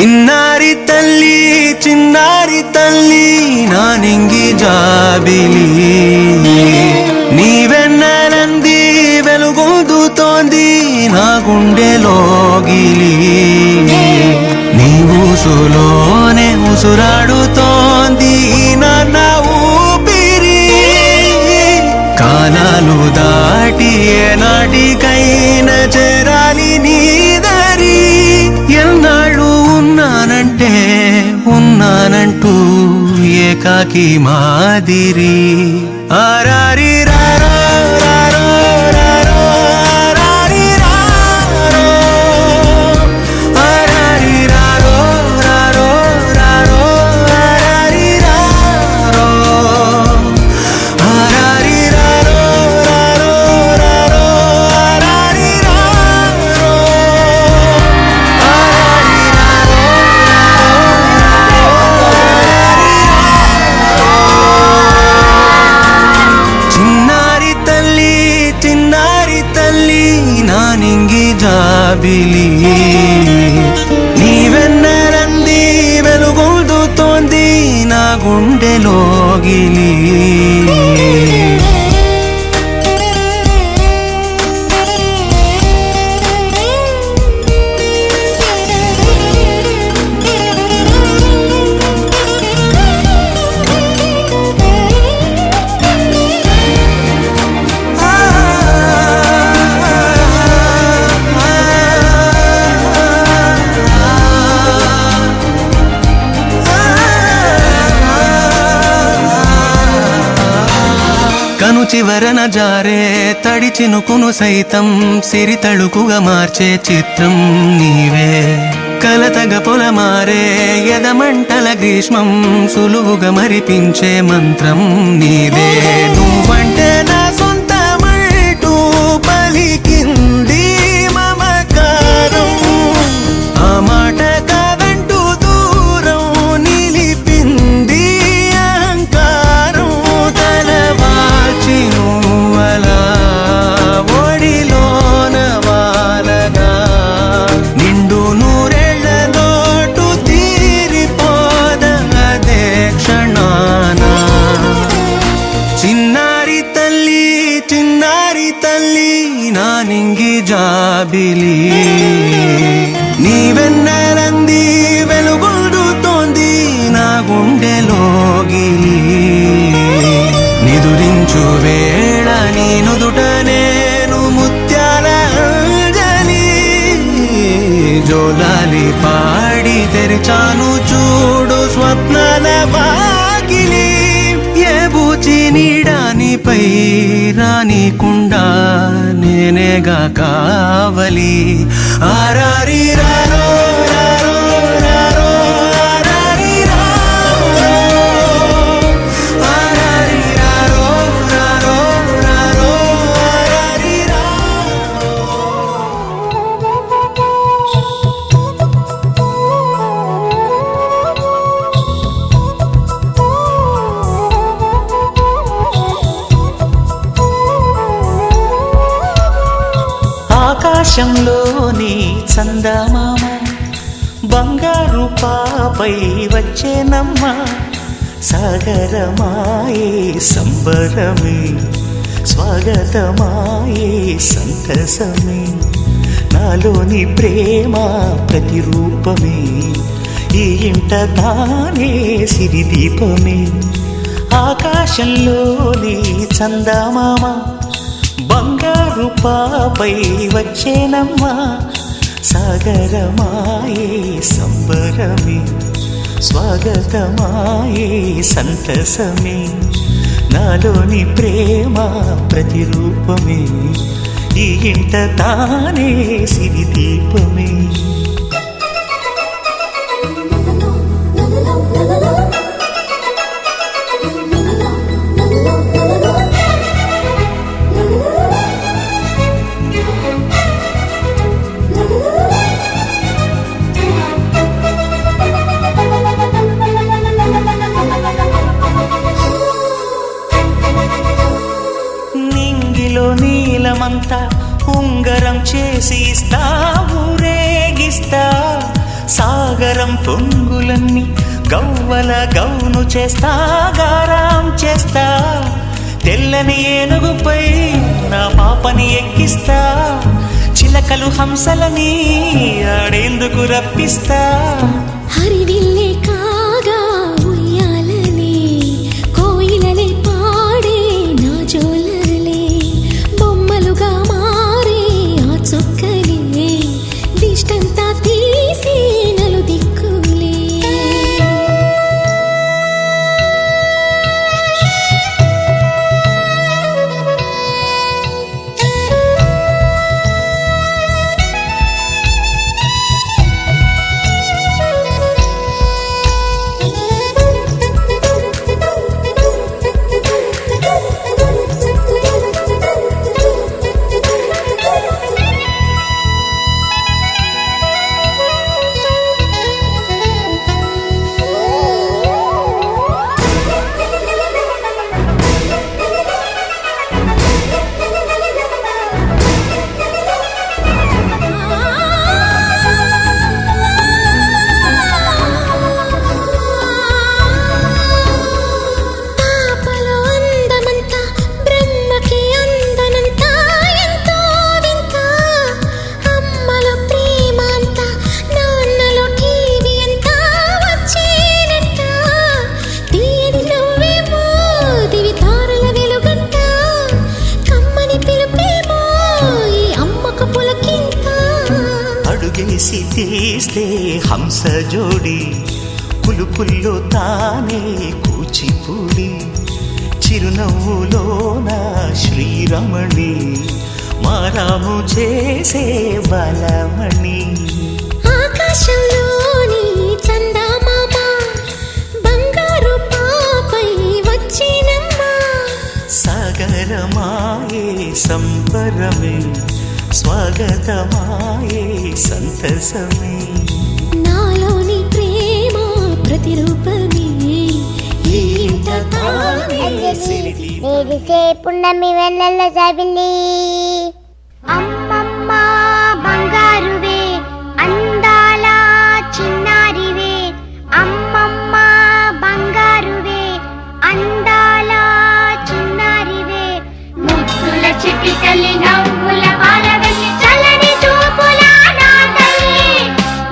చిన్నారి తల్లి నా నింగి జాబిలి నీవెన్నెలంది వెలుగొందుతోంది నా గుండెలోగిలి నీ ఊసులోనే ఉసురాడుతోంది నా ఊపిరి కాలాలు దాటి ఏనాటికైనా చేరాలి నీ దరి ఎన్నాళ్ళు ఉన్నానంటూ ఏకాకి మాదిరి ఆరారి రారో రారో రారో ఆరారి రారో ఆరారి రారో రారో రారో ఆరారి రారో ఆరారి రారో రారో రారో ఆరారి రారో ఆరారి రారో చిన్నారి తల్లి నా నింగి జాబిలి నీవెన్నెలంది వెలుగొందుతోంది నా గుండెలోగిలి కను చివరన జారే తడి చినుకును సైతం సిరి తళుకుగా మార్చే చిత్రం నీవే కలతగ పొలమారే ఎదమంటల గ్రీష్మం సులువుగా మరిపించే మంత్రం నీదే నువ్వంటే నా సొంతమంటూ పలికింది మమకారం ఆ మాట కాదంటూ దూరం నిలిపింది అహంకారం తలవాల్చి నువ్వలా ఒడిలోన వాలగా నిండు నూరేళ్ల లోటు తీరిపోద అదే క్షణాన చిన్నారి తల్లి నా నింగి జాబిలి నీవెన్నెలంది వెలుగొందుతోంది నా గుండెలోగిలి నిదురించు వేళ నీ నుదుట నేను ముత్యాల అంజలి జోలాలి పాడి తెరిచాను చూడు స్వప్నాల వాకిలి ఏ బూచి నీడానిపై రానికుండా నేనేగా కావలి ఆరారి రారో రారో రారో ఆరారి రారో ఆరారి రారో రారో రారో ఆరారి ఆకాశంలోని చందమామ బంగారు పాపై వచ్చేనమ్మ సాగరమాయే సంబరమే స్వాగతమాయే సంతసమే నాలోని ప్రేమ ప్రతిరూపమే ఈ ఇంట తానే సిరిదీపమే ఆకాశంలోని చందమామ బంగారు పాపై వచ్చేనమ్మా సాగరమాయే సంబరమే స్వాగతమాయే సంతసమే నాలోని ప్రేమ ప్రతిరూపమే ఈ ఇంట తానే సిరిదీపమే నీలమంతా ఉంగరం చేసి ఇస్తా ఊరేగిస్తా సాగరం పొంగులన్నీ గవ్వల గౌను చేస్తా గారాం చేస్తా తెల్లని ఏనుగుపై నా పాపని ఎక్కిస్తా చిలకలు హంసలని ఆడేందుకు రప్పిస్తా హరివిల్లే కాగా ఉయ్యాలనే కోయిలలే పాడే నా జోలలే బొమ్మలుగా మారే ఆ చొక్కలే దిష్టంతా తీసి నలు దిక్కులే అడుగేసి తీస్తే హంస జోడి పులుపుల్లో తానే కూచిపూడి చిరునవ్వులోన శ్రీరమణి మారాము చేసే బలమణి ఆకాశంలోని చందమామ బంగారు పాపై వచ్చినమ్మా సాగరమాయే సంబరమే స్వాగతమాయే సంతసమే నాలోని ప్రేమ ప్రతిరూపమే ఈ ఇంట తానే సిరిదీపమే. నేరిసే పున్నమి వెన్నెల జాబిల్లి అమ్మమ్మ బంగారువే అందాల చిన్నారివే అమ్మమ్మ బంగారువే అందాల చిన్నారివే ముద్దుల చిట్టి తల్లి నవ్వుల బాలవెల్లి చల్లని చూపుల నా తల్లి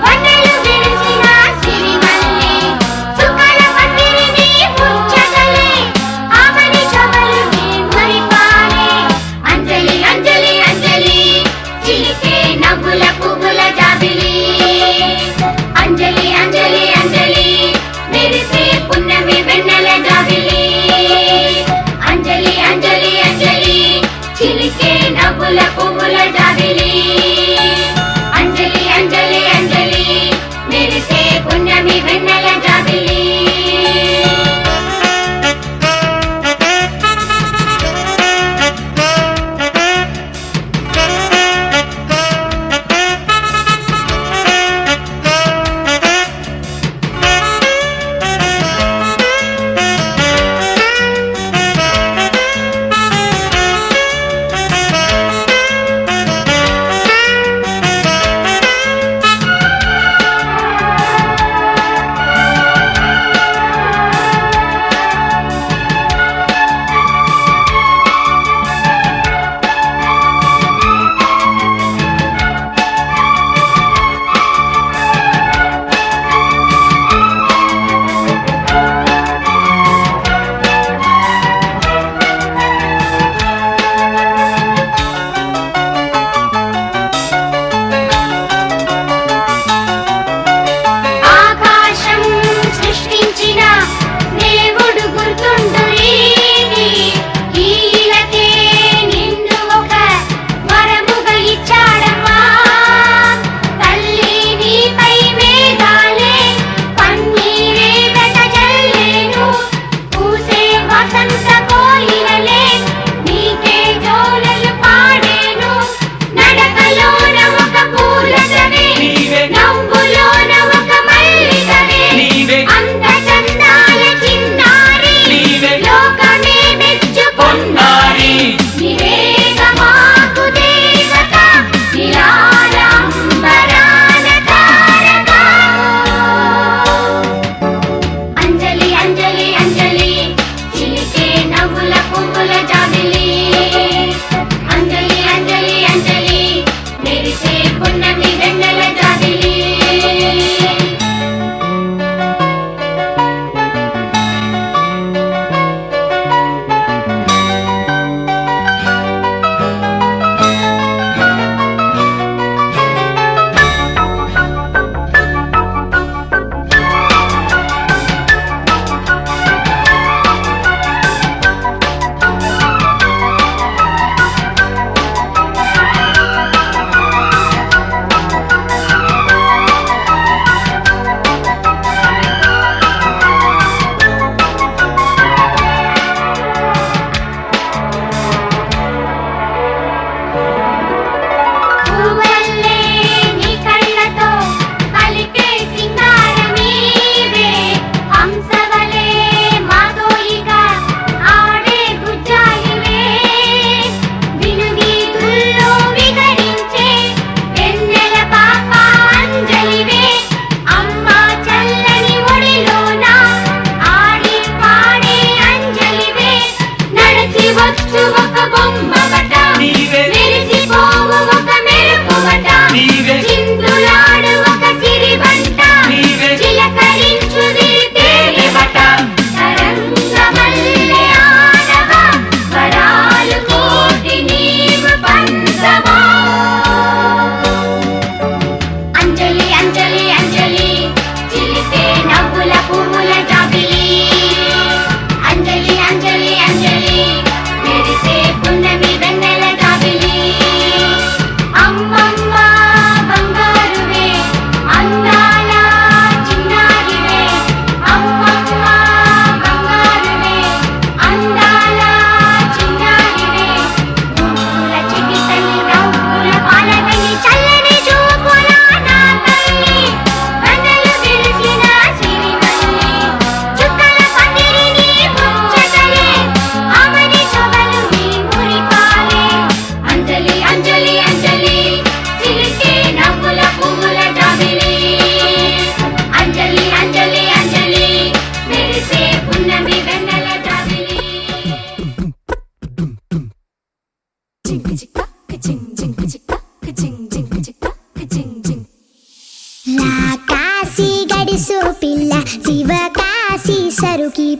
వన్నెలు విరిసిన సిరిమల్లి చుక్కల పందిరిని ముచ్చటలే ఆమని చవలుని మురిపాలే అంజలి అంజలి అంజలి చిలికే నవ్వుల పువ్వుల జాబిలి అంజలి అంజలి అంజలి మెరిసే పున్నమి వెన్నెల జాబిలి అంజలి అంజలి అంజలి చిలికే నవ్వుల పువ్వుల జాబిలి అంజలి అంజలి అంజలి మెరిసే పున్నమి వెన్నెల జాబిలి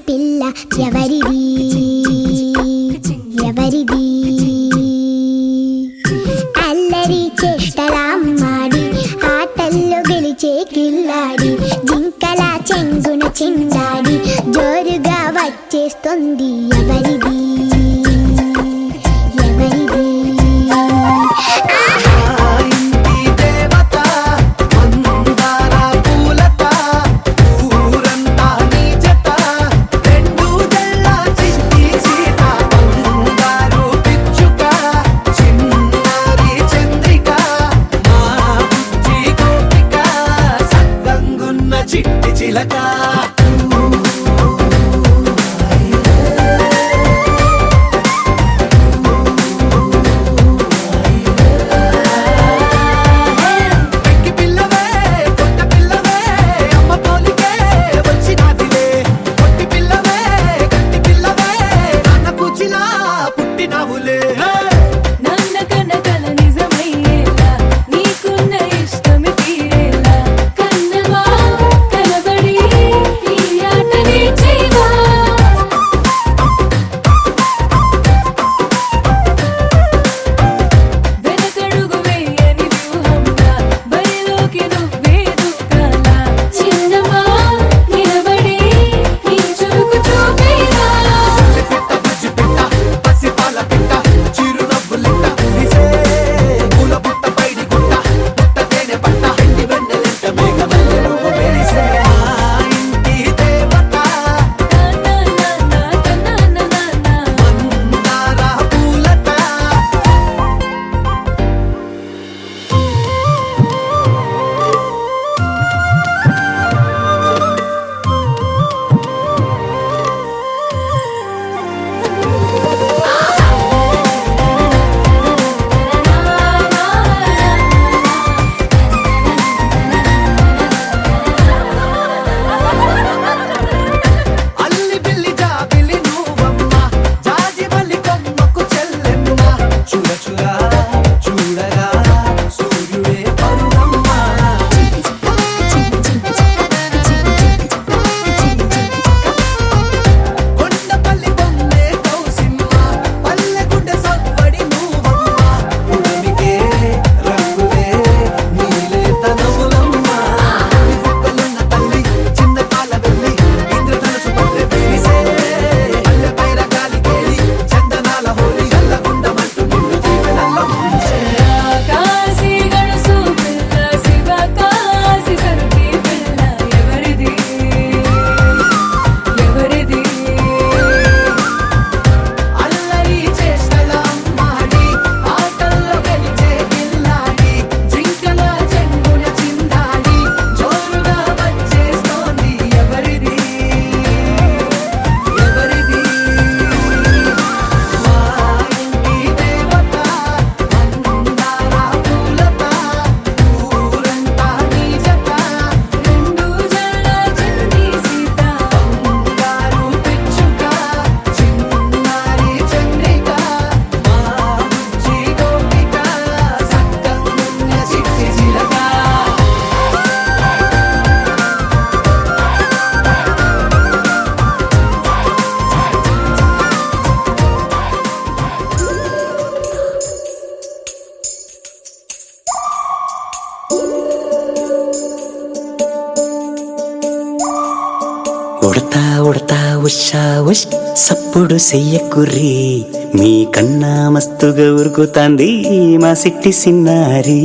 పిల్ల ఎవరిది ఎవరిది అల్లరి చేష్టలామ్మాడి ఆటల్లో గెలిచే కిల్లాడి జింకల చెంగున చిందాడి జోరుగా వచ్చేస్తుంది ఎవరిది ఎవరిది చిట్టి చిలక పెక్కి పిల్లవే కొత్త పిల్లవే అమ్మ పోలికే వచ్చినాదిలే కొట్టి పిల్లవే గట్టి పిల్లవే నాన్న కూచిలా పుట్టినావులే నాన్న కన్న కల నిజమయ్యేలా నీకున్న ఇష్టమి తీరేలా కన్నవా కనబడి ఈ ఆటనే చేయవా వెనకడుగు వేయని వ్యూహంగా బరిలోకి నువ్వే దూకాలా చిన్నవా నిలబడి నీ చురుకు చూపేలా పిట్ట బుజ్జి పిట్ట పసిపాల పిట్ట చిరునవ్వులిట్ట నిసే పూల పుట్ట పైడి గుట్ట పుట్ట తేనె పట్ట ఎండి వెన్నెలింట మేఘమల్లె నువ్వు మెరిసే ఆ ఇంటి దేవత మందార పూలత అల్లి బిల్లి జాబిలి నువ్వమ్మ జాజి మల్లి కొమ్మకు చెల్లెమ్మ చూడ చూడ చూడగా సూర్యుడే పరువమ్మ కొండపల్లి బొమ్మే కౌసిమ్మ పల్లె గుండె సవ్వడి నువ్వమ్మ ఉడమికే రంగులే నీలే తనములమ్మ కుక్కలున్న తల్లి చిన్న కాల వెళ్ళి ఇంద్రధనుసు పల్లె వేసే పల్లె పైర గాలి కేలి చందనాల హోలీ చల్లగుండమంటూ నిన్ను జీవనంలో ముంచే కాశీ గడుసు పిల్ల శివ కాశీ సరుకి పిల్ల ఎవరిది ఎవరిది అల్లరి చేష్టల అమ్మాడి ఆటల్లో గెలిచే గిల్లాడి జింకల చెంగున చిందాడి జోరుగా వచ్చేస్తోంది ఎవరిది ఎవరిది మా ఇంటి దేవత మందార పూలత ఊరంతా నీ జత రెండు జడ చిన్ని సీత బంగారు పిచ్చుక చిన్నారి చంద్రిక మా బుజ్జి గోపిక సక్కగున్న చిట్టి చిలక ఉడతా ఉడతా ఉషా ఉష్ సప్పుడు చెయ్యకుర్రి మీ కన్నా మస్తుగా ఉరుకుతాంది మా సిట్టి సిన్నారి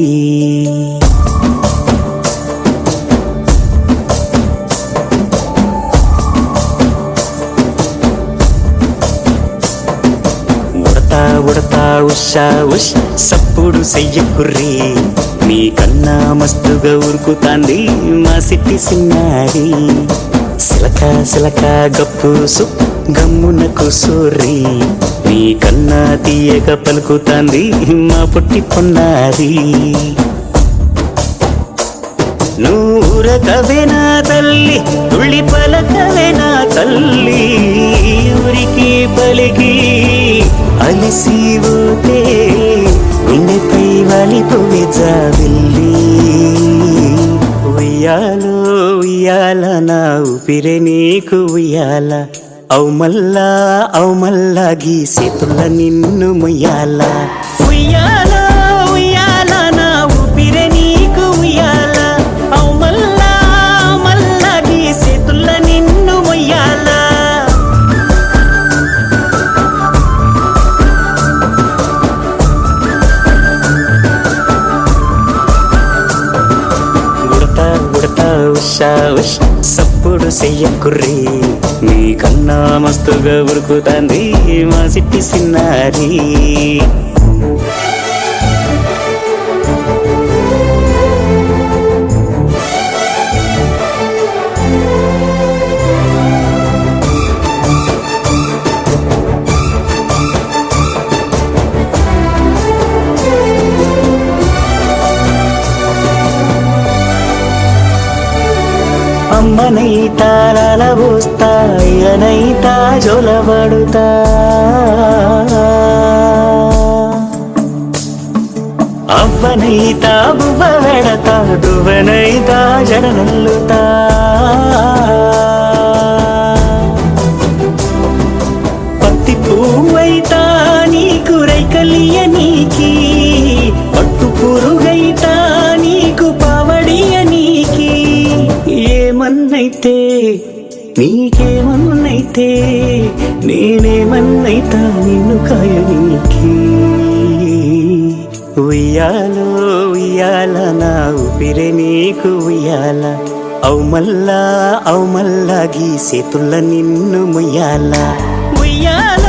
ఉడతా ఉడతా ఉషా ఉష్ సప్పుడు చెయ్యకుర్రి మీ కన్నా మస్తుగా ఉరుకుతాంది మా సిట్టి సిన్నారి సిలక సిలక గప్పుసు గమ్మున కూసోర్రి నీ కన్నా తీయక పలుకుతాంది మా పుట్టి పొన్నారి నూరకవే నా తల్లి తుళ్ళి పలకవే నా తల్లి ఊరికి పలికి అలిసి పోతే గుండెపై వాలిపోవే జాబిల్లి ఉయ్యాలో ఉయ్యాల నా ఊపిరే నీకు ఉయ్యాల అవు మల్లా గీసేతుల్ల నిన్ను ముయ్యాల ఉయ్యాల ఉయ్యాల నా ఊపిరే నీకు ఉయ్యాల అవు మల్లా గీసేతుల్ల నిన్ను ముయ్యాల ఉడతా ఉషా ఉష్ సప్పుడు చెయ్యకుర్రీ నీకన్నా మస్తుగా ఉరుకుతాంది మా సిట్టి సిన్నారి అమ్మనైతా లలబోస్తా అయ్యనైతా జొలబడుతా అవ్వనైతా బువ్వ వెడతా దువ్వనైతా జడనల్లుతా పత్తి పువ్వైతా నీకు రైకలియ నీకి పట్టు పురుగైతా నీకు పావడియ నీకి ఏమన్నైతే నీకేమన్నైతే నేనేమన్నైతా నిన్ను కాయనీకి ఉయ్యాలో ఉయ్యాల నా ఊపిరే నీకు ఉయ్యాల అవు మల్లా గీసేతుల్ల నిన్ను ముయ్యాల ఉయ్యాల